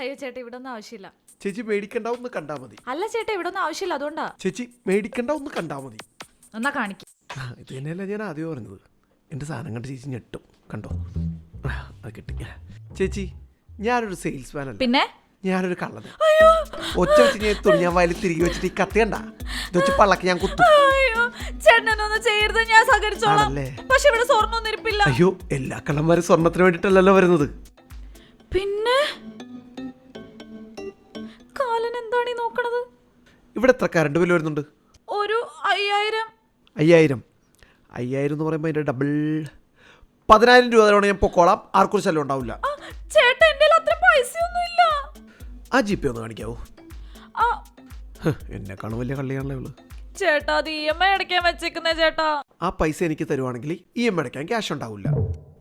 അയ്യോ ചേട്ടാ ഇവിടെ ഒന്നും ആവശ്യമില്ല. ചേച്ചി മേടിക്കണ്ട ഒന്ന് കണ്ടാ മതി. അല്ല ചേട്ടാ ഇവിടെ ഒന്നും ആവശ്യമില്ല, അതുകൊണ്ടാ. ചേച്ചി മേടിക്കണ്ട ഒന്ന് കണ്ടാ മതി. എന്നാ കാണിക്കും. ഇത് തന്നെയല്ല ഞാൻ ആദ്യം പറഞ്ഞത്. എൻ്റെ സാധനം കണ്ട് ചേച്ചി ഞെട്ടും. കണ്ടോ, അത് കിട്ടി. ചേച്ചി ഞാനൊരു സെയിൽസ്മാൻ അല്ല, പിന്നെ ഞാനൊരു കള്ളൻ. ഒച്ച വെച്ച് ഞാൻ തുണി ഞാൻ വയലിൽ തിരികെ വെച്ചിട്ട് ഈ കത്തി കണ്ട ഇത് വെച്ച് പള്ളക്ക് ഞാൻ കുത്തും. ചേട്ടനൊന്നും ചെയ്യരുത്, ഞാൻ സഹകരിച്ചോളാം. പക്ഷെ ഇവിടെ സ്വർണ്ണം ഇരിപ്പില്ല. അയ്യോ, എല്ലാ കള്ളന്മാരും സ്വർണത്തിന് വേണ്ടിട്ടല്ലല്ലോ വരുന്നത്. പിന്നെ കാലൻ എന്താണ് ഈ നോക്കണത്? ഇവിടെ എത്ര കറണ്ട് ബില്ല് വരുന്നുണ്ട്? ഒരു 5000. 5000 എന്ന് പറയുമ്പോൾ അതിന്റെ ഡബിൾ 10000 രൂപ തവണ ഞാൻ പൊക്കോളാം. ആർക്കൊരു ശല്യം ഉണ്ടാവില്ല. ചേട്ടാ എന്റെ അത്ര പൈസയൊന്നും ഇല്ല. ആ GP ഒന്ന് കാണിക്കാവോ? എന്നെ കാണും വലിയ കള്ളിയാണല്ലോ ഇവള്. ചേട്ടാ അത് EMI അടയ്ക്കാൻ വെച്ചേക്കുന്നേ ചേട്ടാ. ആ പൈസ എനിക്ക് തരുവാണെങ്കിൽ EMI അടയ്ക്കാൻ ക്യാഷ് ഉണ്ടാവില്ല.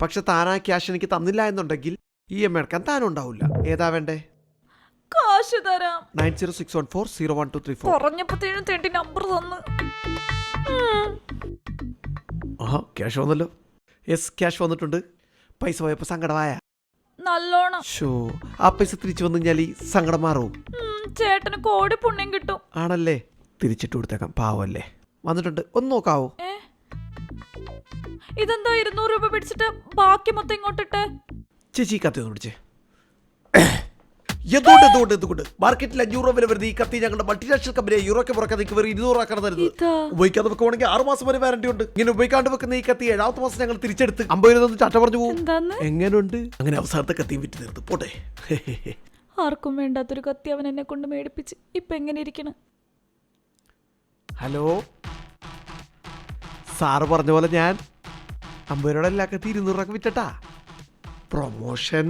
പക്ഷെ താനാ ക്യാഷ് എനിക്ക് തന്നില്ല എന്നുണ്ടെങ്കിൽ EMI അടക്കാൻ താനും ഉണ്ടാവില്ല. ഏതാ വേണ്ടേ? കാശ് തരാം. 9061401234. പറഞ്ഞപ്പോഴത്തേനും തേണ്ടി നമ്പർ തന്നു. ക്യാഷ് വന്നല്ലോ. യെസ്, ക്യാഷ് വന്നിട്ടുണ്ട്. പൈസ പോയപ്പോ സങ്കടമായ നല്ലോണം. ആ പൈസ തിരിച്ചു വന്നു കഴിഞ്ഞാൽ ഈ സങ്കടം മാറും. ചേട്ടന് കോടി പുണ്യം കിട്ടും. ആണല്ലേ? തിരിച്ചിട്ട് കൊടുത്തേക്കാം, പാവല്ലേ. വന്നിട്ടുണ്ട്, ഒന്ന് നോക്കാവോ? ഇതെന്താ 200 രൂപ പിടിച്ചിട്ട് ബാക്കി മൊത്തം ഇങ്ങോട്ടിട്ട്? ചേച്ചി ഈ കത്തി ഒന്ന് പിടിച്ചേ. എന്തുകൊണ്ട് മാർക്കറ്റിൽ 500 രൂപ വില വരുന്നത് ഈ കത്തി ഞങ്ങളുടെ മൾട്ടിനാഷണൽ കമ്പനി യൂറോക്കെ പുറക്കാൻ നിങ്ങൾക്ക് വെറും 200 ആക്കണം തരുന്നത്. ഉപയോഗിക്കാതെ വെക്കുവാണെങ്കിൽ 6 മാസം വരെ വാറന്റി ഉണ്ട്. ഇങ്ങനെ ഉപയോഗിക്കാണ്ട് വെക്കുന്ന ഈ കത്തി 7ാമത്തെ മാസം ഞങ്ങൾ തിരിച്ചെടുത്ത് 50 രൂപ ചാട്ട പറഞ്ഞു പോകും. എങ്ങനെയുണ്ട്? അങ്ങനെ അവസാനത്തെ കത്തിയും വിറ്റ് തീർത്ത് പോട്ടെ. ആർക്കും വേണ്ടാത്തൊരു കത്തി അവൻ എന്നെ കൊണ്ട് മേടിപ്പിച്ച് ഇപ്പൊ എങ്ങനെ ഇരിക്കണം? ഹലോ സാറ് പറഞ്ഞ പോലെ ഞാൻ 50 രൂപയുടെ എല്ലാ കത്തി 200 രൂപ വിറ്റട്ടാ. പ്രൊമോഷൻ